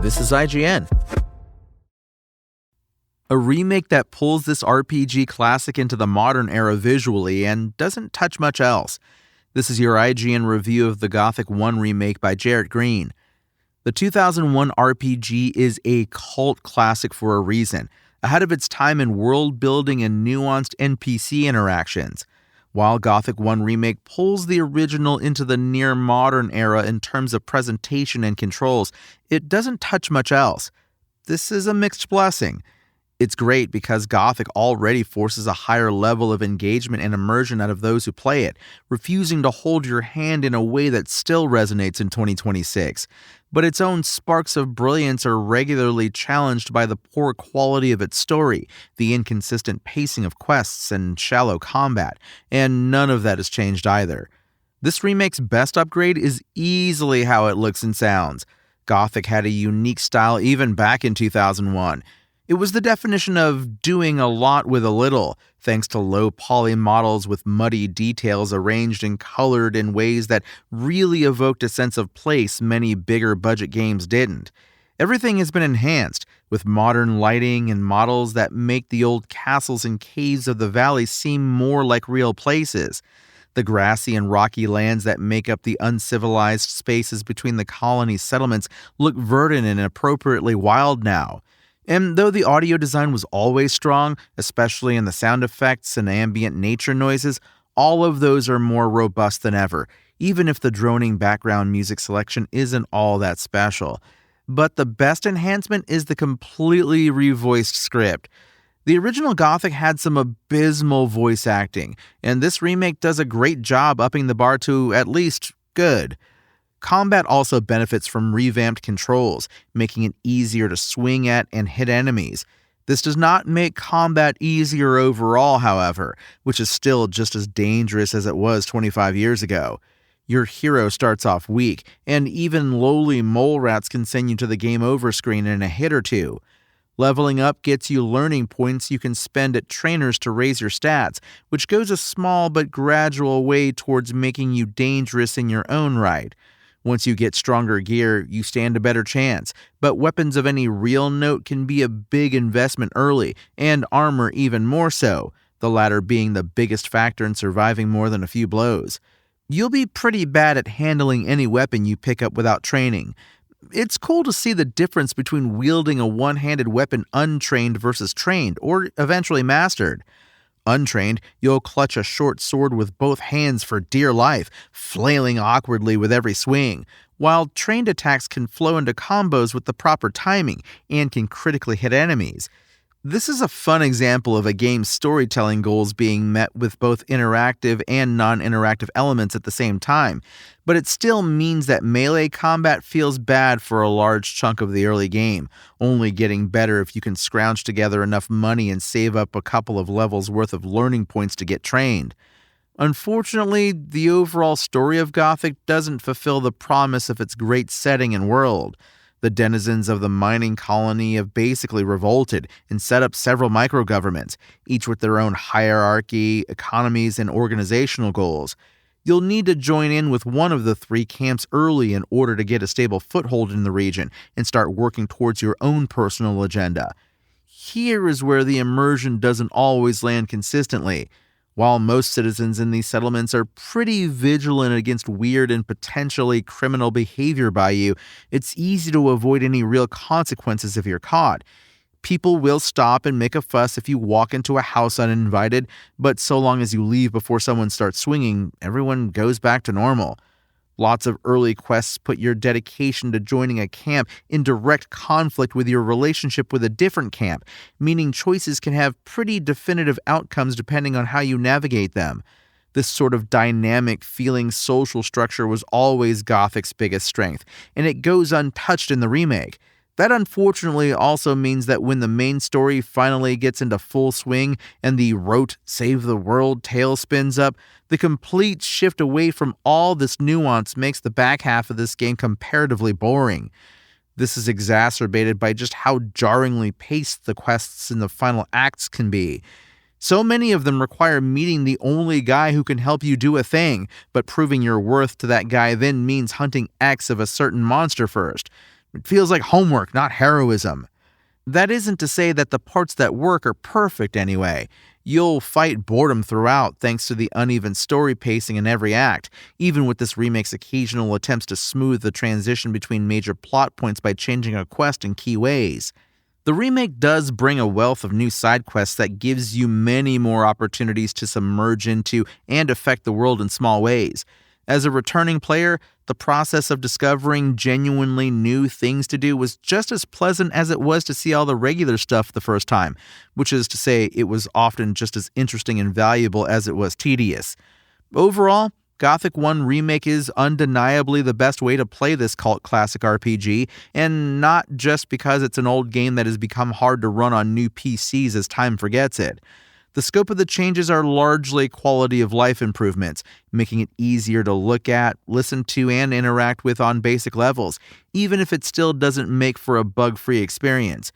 This is IGN. A remake that pulls this RPG classic into the modern era visually and doesn't touch much else. This is your IGN review of the Gothic 1 remake by Jarrett Green. The 2001 RPG is a cult classic for a reason, ahead of its time in world building and nuanced NPC interactions. While Gothic 1 Remake pulls the original into the near-modern era in terms of presentation and controls, it doesn't touch much else. This is a mixed blessing. It's great because Gothic already forces a higher level of engagement and immersion out of those who play it, refusing to hold your hand in a way that still resonates in 2026. But its own sparks of brilliance are regularly challenged by the poor quality of its story, the inconsistent pacing of quests, and shallow combat, and none of that has changed either. This remake's best upgrade is easily how it looks and sounds. Gothic had a unique style even back in 2001. It was the definition of doing a lot with a little, thanks to low-poly models with muddy details arranged and colored in ways that really evoked a sense of place many bigger budget games didn't. Everything has been enhanced, with modern lighting and models that make the old castles and caves of the valley seem more like real places. The grassy and rocky lands that make up the uncivilized spaces between the colony settlements look verdant and appropriately wild now. And though the audio design was always strong, especially in the sound effects and ambient nature noises, all of those are more robust than ever, even if the droning background music selection isn't all that special. But the best enhancement is the completely revoiced script. The original Gothic had some abysmal voice acting, and this remake does a great job upping the bar to at least good. Combat also benefits from revamped controls, making it easier to swing at and hit enemies. This does not make combat easier overall, however, which is still just as dangerous as it was 25 years ago. Your hero starts off weak, and even lowly mole rats can send you to the game over screen in a hit or two. Leveling up gets you learning points you can spend at trainers to raise your stats, which goes a small but gradual way towards making you dangerous in your own right. Once you get stronger gear, you stand a better chance, but weapons of any real note can be a big investment early, and armor even more so, the latter being the biggest factor in surviving more than a few blows. You'll be pretty bad at handling any weapon you pick up without training. It's cool to see the difference between wielding a one-handed weapon untrained versus trained, or eventually mastered. Untrained, you'll clutch a short sword with both hands for dear life, flailing awkwardly with every swing, while trained attacks can flow into combos with the proper timing and can critically hit enemies. This is a fun example of a game's storytelling goals being met with both interactive and non-interactive elements at the same time, but it still means that melee combat feels bad for a large chunk of the early game, only getting better if you can scrounge together enough money and save up a couple of levels worth of learning points to get trained. Unfortunately, the overall story of Gothic doesn't fulfill the promise of its great setting and world. The denizens of the mining colony have basically revolted and set up several micro-governments, each with their own hierarchy, economies, and organizational goals. You'll need to join in with one of the three camps early in order to get a stable foothold in the region and start working towards your own personal agenda. Here is where the immersion doesn't always land consistently. While most citizens in these settlements are pretty vigilant against weird and potentially criminal behavior by you, it's easy to avoid any real consequences if you're caught. People will stop and make a fuss if you walk into a house uninvited, but so long as you leave before someone starts swinging, everyone goes back to normal. Lots of early quests put your dedication to joining a camp in direct conflict with your relationship with a different camp, meaning choices can have pretty definitive outcomes depending on how you navigate them. This sort of dynamic feeling social structure was always Gothic's biggest strength, and it goes untouched in the remake. That unfortunately also means that when the main story finally gets into full swing and the rote save the world tale spins up, the complete shift away from all this nuance makes the back half of this game comparatively boring. This is exacerbated by just how jarringly paced the quests in the final acts can be. So many of them require meeting the only guy who can help you do a thing, but proving your worth to that guy then means hunting X of a certain monster first. It feels like homework, not heroism. That isn't to say that the parts that work are perfect anyway. You'll fight boredom throughout thanks to the uneven story pacing in every act, even with this remake's occasional attempts to smooth the transition between major plot points by changing a quest in key ways. The remake does bring a wealth of new side quests that gives you many more opportunities to submerge into and affect the world in small ways. As a returning player, the process of discovering genuinely new things to do was just as pleasant as it was to see all the regular stuff the first time, which is to say it was often just as interesting and valuable as it was tedious. Overall, Gothic 1 Remake is undeniably the best way to play this cult classic RPG, and not just because it's an old game that has become hard to run on new PCs as time forgets it. The scope of the changes are largely quality of life improvements, making it easier to look at, listen to, and interact with on basic levels, even if it still doesn't make for a bug-free experience.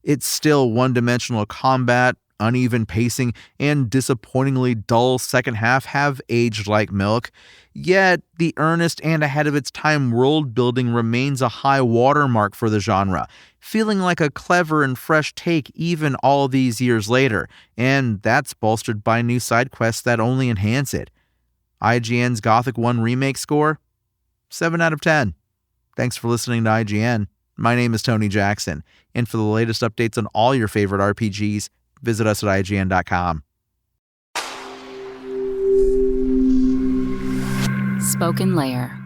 It's still one-dimensional combat, uneven pacing, and disappointingly dull second half have aged like milk, yet the earnest and ahead-of-its-time world-building remains a high watermark for the genre, feeling like a clever and fresh take even all these years later, and that's bolstered by new side quests that only enhance it. IGN's Gothic 1 Remake score? 7 out of 10. Thanks for listening to IGN. My name is Tony Jackson, and for the latest updates on all your favorite RPGs, visit us at IGN.com. Spoken Layer.